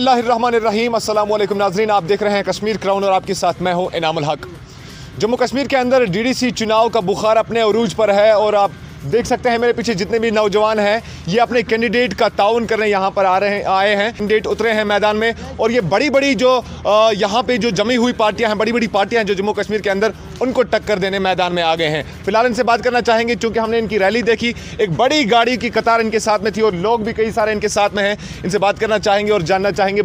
बिस्मिल्लाहिर्रहमानिर्रहीम। अस्सलाम वालेकुम नाज़रीन, आप देख रहे हैं कश्मीर क्राउन और आपके साथ मैं हूं इनामुल हक। जम्मू कश्मीर के अंदर डीडीसी चुनाव का बुखार अपने अरूज पर है और आप देख सकते हैं मेरे पीछे जितने भी नौजवान हैं ये अपने कैंडिडेट का ताउन करने यहाँ पर आए हैं। कैंडिडेट उतरे हैं मैदान में और ये बड़ी जो यहाँ पे जो जमी हुई पार्टियाँ हैं, बड़ी पार्टियाँ हैं जो जम्मू कश्मीर के अंदर, उनको टक्कर देने मैदान में आ गए हैं। फिलहाल इनसे बात करना चाहेंगे क्योंकि हमने इनकी रैली देखी, एक बड़ी गाड़ी की कतार इनके साथ में थी और लोग भी कई सारे इनके साथ में हैं। इनसे बात करना चाहेंगे और जानना चाहेंगे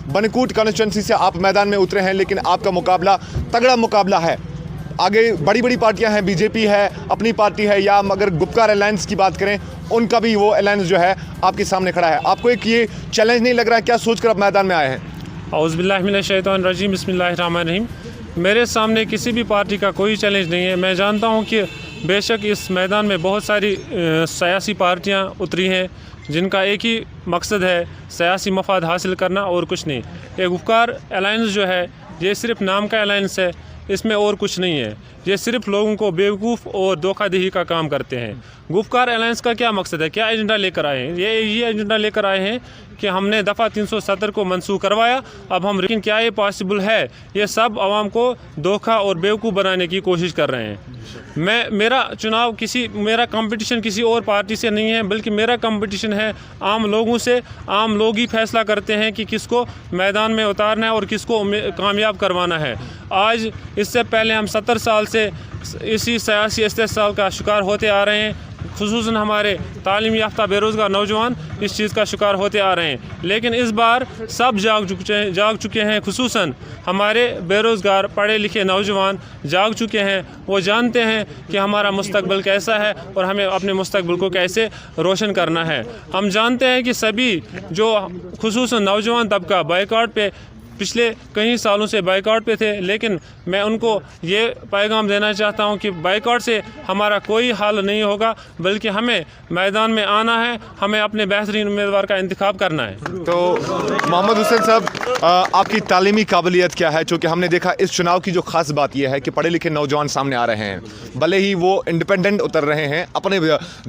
बनकूट कॉन्स्टिट्यूंसी से आप मैदान में उतरे हैं, लेकिन आपका मुकाबला तगड़ा मुकाबला है। आगे बड़ी पार्टियां हैं, बीजेपी है, अपनी पार्टी है, या अगर गुपकार अलायंस की बात करें उनका भी वो अलायंस जो है आपके सामने खड़ा है। आपको एक ये चैलेंज नहीं लग रहा है? क्या सोचकर आप मैदान में आए हैं? औज़ुबिल्लाहि मिनश्शैतानिर्रजीम, बिस्मिल्लाहिर्रहमानिर्रहीम। मेरे सामने किसी भी पार्टी का कोई चैलेंज नहीं है। मैं जानता हूँ कि बेशक इस मैदान में बहुत सारी सियासी पार्टियाँ उतरी हैं जिनका एक ही मकसद है सियासी मफाद हासिल करना और कुछ नहीं। ये गुपकार अलायंस जो है ये सिर्फ नाम का अलायंस है, इसमें और कुछ नहीं है। ये सिर्फ लोगों को बेवकूफ़ और धोखाधड़ी का काम करते हैं। गुपकार अलायंस का क्या मकसद है, क्या एजेंडा लेकर आए हैं? ये एजेंडा लेकर आए हैं कि हमने दफ़ा 370 को मंसूख करवाया, अब हम, लेकिन क्या ये पॉसिबल है? ये सब आवाम को धोखा और बेवकूफ़ बनाने की कोशिश कर रहे हैं। मेरा कंपटीशन किसी और पार्टी से नहीं है, बल्कि मेरा कंपटीशन है आम लोगों से। आम लोग ही फैसला करते हैं कि किसको मैदान में उतारना है और किसको कामयाब करवाना है। आज इससे पहले हम 70 साल से इसी सियासी इस्तेहसाल का शिकार होते आ रहे हैं। खुसूसन हमारे तालीम याफ्ता बेरोज़गार नौजवान इस चीज़ का शिकार होते आ रहे हैं, लेकिन इस बार सब जाग चुके हैं। खुसूसन हमारे बेरोज़गार पढ़े लिखे नौजवान जाग चुके हैं। वो जानते हैं कि हमारा मुस्तकबिल कैसा है और हमें अपने मुस्तकबिल को कैसे रोशन करना है। हम जानते हैं कि सभी जो खुसूसन नौजवान तबका बाइकआउट पे पिछले कई सालों से बाइकआउट पे थे, लेकिन मैं उनको ये पैगाम देना चाहता हूँ कि बाइकआउट से हमारा कोई हाल नहीं होगा, बल्कि हमें मैदान में आना है, हमें अपने बेहतरीन उम्मीदवार का इंतखाब करना है। तो मोहम्मद हुसैन साहब, आपकी तालीमी काबिलियत क्या है? चूँकि हमने देखा इस चुनाव की जो ख़ास बात यह है कि पढ़े लिखे नौजवान सामने आ रहे हैं, भले ही वो इंडिपेंडेंट उतर रहे हैं, अपने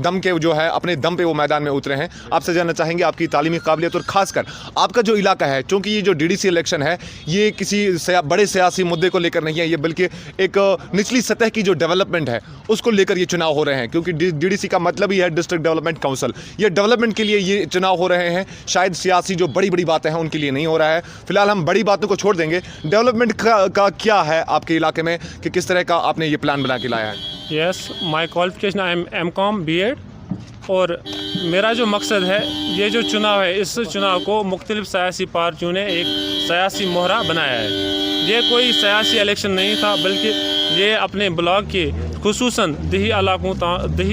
दम के जो है अपने दम पे वो मैदान में उतरे हैं। आपसे जानना चाहेंगे आपकी तालीमी काबिलियत और ख़ासकर आपका जो इलाका है, चूँकि ये जो डीडीसी इलेक्शन है ये किसी बड़े सियासी मुद्दे को लेकर नहीं है, ये बल्कि एक निचली सतह की जो डेवलपमेंट है उसको लेकर ये चुनाव हो रहे हैं। क्योंकि डीडीसी का मतलब ही है डिस्ट्रिक्ट डेवलपमेंट काउंसिल, ये डेवलपमेंट के लिए ये चुनाव हो रहे हैं। शायद सियासी जो बड़ी बातें हैं उनके लिए नहीं हो रहा है। फिलहाल हम बड़ी बातों को छोड़ देंगे, डेवलपमेंट का क्या है आपके इलाके में, कि किस तरह का आपने ये प्लान बना के लाया है? Yes, my qualification I am M.Com B.Ed और मेरा जो मकसद है, ये जो चुनाव है, इस चुनाव को मुख्तलिफ सियासी पार्टियों ने एक सियासी मोहरा बनाया है। ये कोई सियासी इलेक्शन नहीं था, बल्कि ये अपने ब्लॉक के खुसूसन दही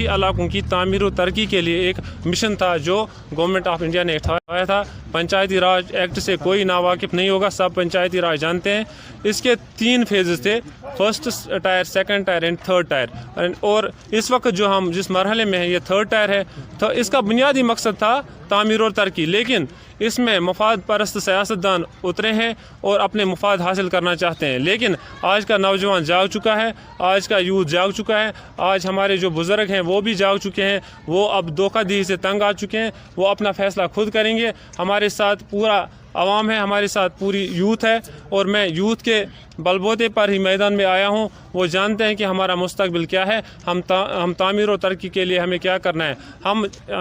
इलाकों की तामीर और तरक्की के लिए एक मिशन था जो गवर्नमेंट ऑफ इंडिया ने उठाया था। पंचायती राज एक्ट से कोई नावाकिफ़ नहीं होगा, सब पंचायती राज जानते हैं। इसके 3 फेजेस थे, first tier, second tier and third tier. और इस वक्त जो हम जिस मरहले में है ये थर्ड टायर है। तो इसका बुनियादी मकसद था तामीर और तरक्की, लेकिन इसमें मुफाद परस्त सियासतदान उतरे हैं और अपने मुफाद हासिल करना चाहते हैं। लेकिन आज का नौजवान जाग चुका है, आज का यूथ जाग चुका है, आज हमारे जो बुज़ुर्ग हैं वो भी जाग चुके हैं। वो अब धोखाधड़ी से तंग आ चुके हैं, वो अपना फ़ैसला खुद करेंगे। हमारे साथ पूरा आवाम है, हमारे साथ पूरी यूथ है और मैं यूथ के बलबूते पर ही मैदान में आया हूँ। वो जानते हैं कि हमारा मुस्तकबिल क्या है, हम तामीर और तरक्की के लिए हमें क्या करना है।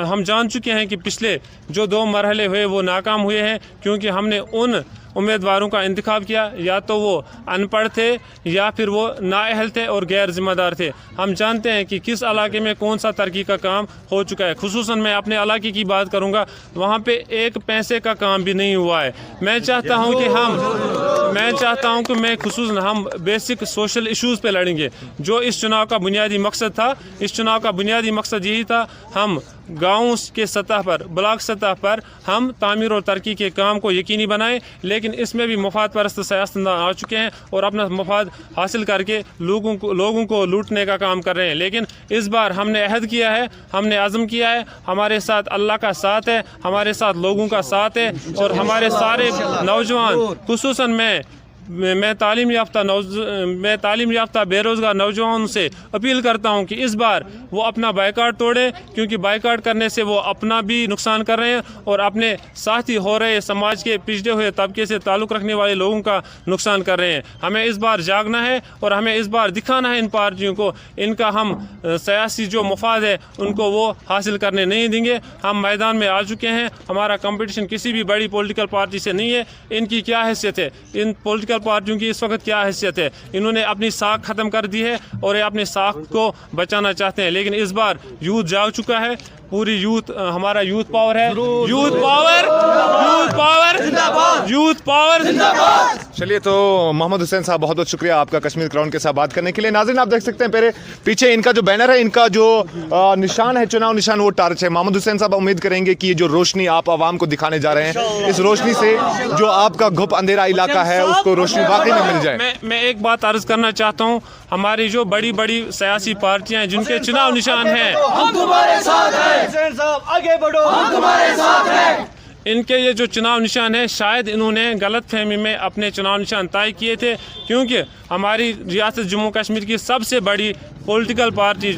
हम जान चुके हैं कि पिछले जो 2 मरहले हुए वो नाकाम हुए हैं, क्योंकि हमने उन उम्मीदवारों का इंतखाब किया, या तो वो अनपढ़ थे या फिर वो नाअहल थे और गैर जिम्मेदार थे। हम जानते हैं कि किस इलाके में कौन सा तरक्की का काम हो चुका है। खुसूसन मैं अपने इलाके की बात करूंगा, वहाँ पे 1 पैसे का काम भी नहीं हुआ है। मैं चाहता हूँ कि खुसूसन हम बेसिक सोशल इश्यूज़ पे लड़ेंगे। जो इस चुनाव का बुनियादी मकसद था, इस चुनाव का बुनियादी मकसद यही था, हम गाँव के सतह पर, ब्लॉक सतह पर हम तामीर और तरक्की के काम को यकीनी बनाएं। लेकिन इसमें भी मुफाद परस्त सियासतदान आ चुके हैं और अपना मुफाद हासिल करके लोगों को लूटने का काम कर रहे हैं। लेकिन इस बार हमने अहद किया है, हमने आज़म किया है, हमारे साथ अल्लाह का साथ है, हमारे साथ लोगों का साथ है और हमारे सारे नौजवान, खुसूसन मैं मैं तालीम याफ्ता बेरोज़गार नौजवानों से अपील करता हूं कि इस बार वो अपना बाइकाट तोड़े, क्योंकि बाइकाट करने से वो अपना भी नुकसान कर रहे हैं और अपने साथी हो रहे समाज के पिछड़े हुए तबके से ताल्लुक़ रखने वाले लोगों का नुकसान कर रहे हैं। हमें इस बार जागना है और हमें इस बार दिखाना है इन पार्टियों को, इनका हम सियासी जो मुफाद है उनको वो हासिल करने नहीं देंगे। हम मैदान में आ चुके हैं, हमारा कंपटीशन किसी भी बड़ी पॉलिटिकल पार्टी से नहीं है। इनकी क्या हैसियत है, इन पॉलिटिकल पार्टियों की इस वक्त क्या हैसियत है? इन्होंने अपनी साख ख़त्म कर दी है और ये अपने साख को बचाना चाहते हैं। लेकिन इस बार यूथ जाग चुका है, पूरी यूथ, हमारा यूथ पावर है, यूथ पावर। चलिए, तो मोहम्मद हुसैन साहब बहुत बहुत शुक्रिया आपका कश्मीर क्राउन के साथ बात करने के लिए। नाज़रीन, आप देख सकते हैं मेरे पीछे इनका जो बैनर है, इनका जो निशान है, चुनाव निशान, वो टार्च है। मोहम्मद हुसैन साहब उम्मीद करेंगे कि ये जो रोशनी आप आवाम को दिखाने जा रहे हैं, इस रोशनी से जो आपका गुप अंधेरा इलाका है उसको रोशनी वाकई में मिल जाए। मैं एक बात अर्ज करना चाहता हूँ, हमारी जो बड़ी बड़ी सियासी पार्टियां हैं जिनके चुनाव निशान हैं, हम तुम्हारे साथ हैं। हुसैन साहब आगे बढ़ो, हम तुम्हारे साथ हैं। इनके ये जो चुनाव निशान है, शायद इन्होंने गलत फहमी में अपने चुनाव निशान तय किए थे, क्योंकि हमारी रियासत जम्मू कश्मीर की सबसे बड़ी पॉलिटिकल पार्टी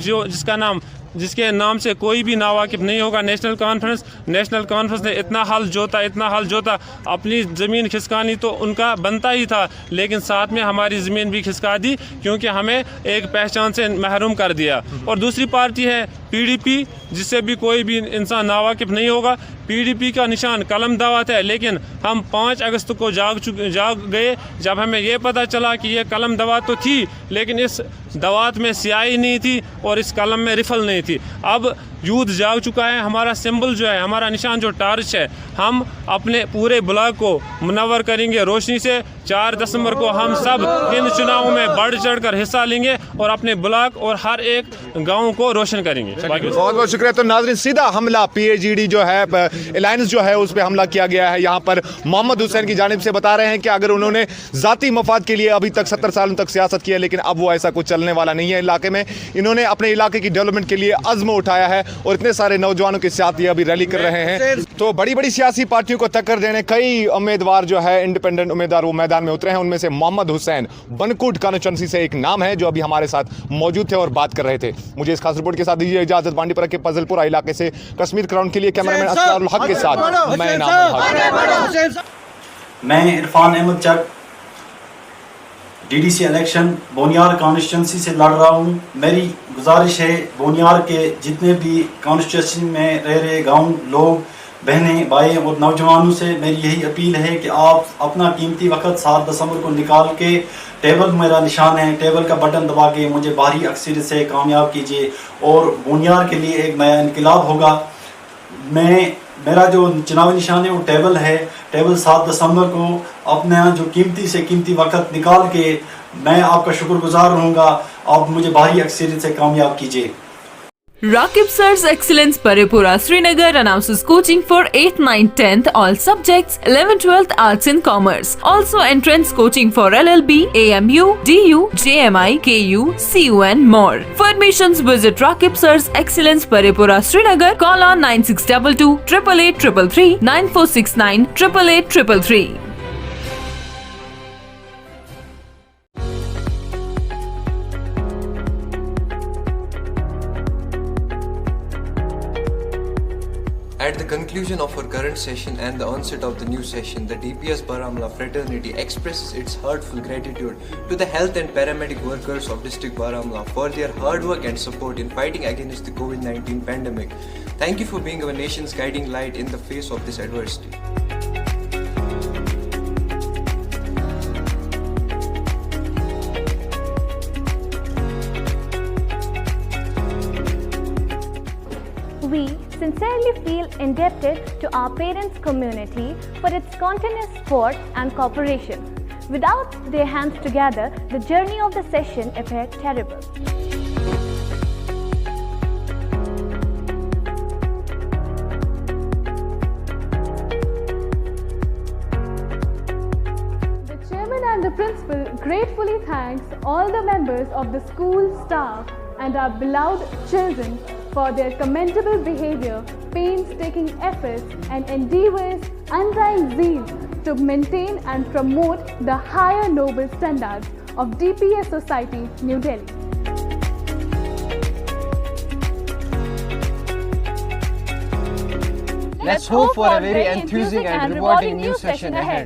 जिसके नाम से कोई भी नावाकिफ नहीं होगा, नेशनल कॉन्फ्रेंस ने इतना हल जोता, अपनी ज़मीन खिसकानी तो उनका बनता ही था, लेकिन साथ में हमारी ज़मीन भी खिसका दी, क्योंकि हमें एक पहचान से महरूम कर दिया। और दूसरी पार्टी है PDP, जिससे भी कोई भी इंसान नावाकिफ नहीं होगा। PDP का निशान कलम दावत है, लेकिन हम 5 अगस्त को जाग गए जब हमें ये पता चला कि ये कलम दावत तो थी, लेकिन इस दावत में स्याही नहीं थी और इस कलम में रिफल नहीं थी। अब यूथ जाग चुका है। हमारा सिंबल जो है, हमारा निशान जो टार्च है, हम अपने पूरे ब्लॉक को मुनव्वर करेंगे रोशनी से। 4 दिसंबर को हम सब इन चुनावों में बढ़ चढ़ कर हिस्सा लेंगे और अपने ब्लॉक और हर एक गाँव को रोशन करेंगे। बहुत बहुत शुक्रिया। तो नाज़रीन, सीधा हमला PAGD जो है, अलायंस जो है, उस पर हमला किया गया है। यहाँ पर मोहम्मद हुसैन की जानिब से बता रहे हैं कि अगर उन्होंने ज़ाती मफाद के लिए अभी तक 70 सालों तक सियासत की है, लेकिन अब वो ऐसा कुछ चलने वाला नहीं है इलाके में। इन्होंने अपने इलाके की डेवलपमेंट के लिए अज़्म उठाया है और इतने सारे नौजवानों के साथ ये अभी रैली कर रहे हैं। तो बड़ी बड़ी सियासी पार्टियों को टक्कर देने कई उम्मीदवार जो है, इंडिपेंडेंट उम्मीदवार, वो मैदान में उतरे हैं। उनमें से मोहम्मद हुसैन बनकुट कॉन्स्टिट्यूंसी से एक नाम है जो अभी हमारे साथ मौजूद थे और बात कर रहे थे। मुझे इस खास रिपोर्ट के साथ दीजिए इजाजत। बांडीपुरा के पजलपुरा इलाके से कश्मीर क्राउन के लिए कैमरामैन असरारुल हक के साथ मैं इनामुल हक। मैं इरफान अहमद चक DDC इलेक्शन बोनियार कॉन्स्टिट्यूंसी से लड़ रहा हूँ। मेरी गुजारिश है बोनियार के जितने भी कॉन्स्टिट्यूंसी में रह रहे गाँव लोग, बहनें, भाई और नौजवानों से मेरी यही अपील है कि आप अपना कीमती वक्त 7 दिसंबर को निकाल के, टेबल मेरा निशान है, टेबल का बटन दबा के मुझे भारी अक्सरियत से कामयाब कीजिए और बोनियार के लिए एक नया इनकलाब होगा। मेरा जो चुनावी निशान है वो टेबल है। टेबल 7 दिसंबर को अपना जो कीमती से कीमती वक्त निकाल के मैं आपका शुक्रगुजार रहूँगा। आप मुझे भारी अक्सरियत से कामयाब कीजिए। Rakib Sir's Excellence Paripura Srinagar announces coaching for 8th, 9th, 10th all subjects, 11th, 12th Arts and Commerce. Also entrance coaching for LLB, AMU, DU, JMI, KU, CU and more. For admissions visit Rakib Sir's Excellence Paripura Srinagar. Call on 9622 888 333 9469 888 333. At the conclusion of our current session and the onset of the new session, the DPS Baramulla fraternity expresses its heartfelt gratitude to the health and paramedic workers of District Baramulla for their hard work and support in fighting against the COVID-19 pandemic. Thank you for being our nation's guiding light in the face of this adversity. We sincerely feel indebted to our parents' community for its continuous support and cooperation. Without their hands together, the journey of the session appeared terrible. The chairman and the principal gratefully thanks all the members of the school staff and our beloved children for their commendable behavior, painstaking efforts and endeavors, undying zeal to maintain and promote the higher noble standards of DPS Society, New Delhi. Let's hope for a very enthusing and rewarding new session ahead.